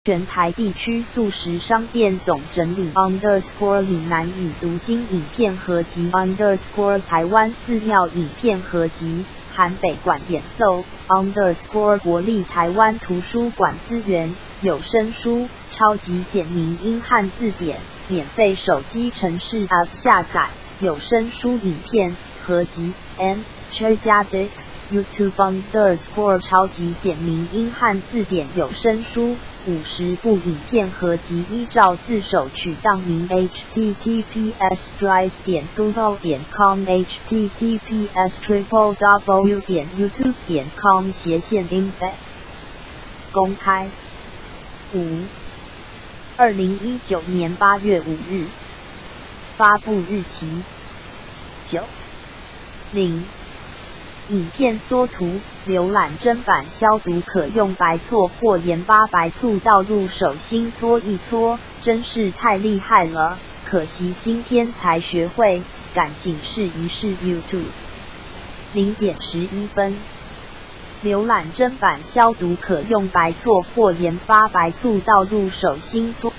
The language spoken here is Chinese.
全台地区速食商店总整理_闽南语读经影片合集_ 台湾寺庙影片合集含北馆演奏_ 国立台湾图书馆资源有声书超级简明英汉字典免费手机程式 App 下载有声书影片合集 Chojadic YouTube _ 超级简明英汉字典有声书50部影片合集依照自首取档名 https://drive.google.com https://www.youtube.com/embed 公开2019年8月5日发布日期9/0影片缩图浏览砧板消毒可用白错或盐巴白醋倒入手心搓一搓，真是太厉害了，可惜今天才学会，赶紧试一试 YouTube。0:11分，浏览砧板消毒可用白错或盐巴白醋倒入手心搓。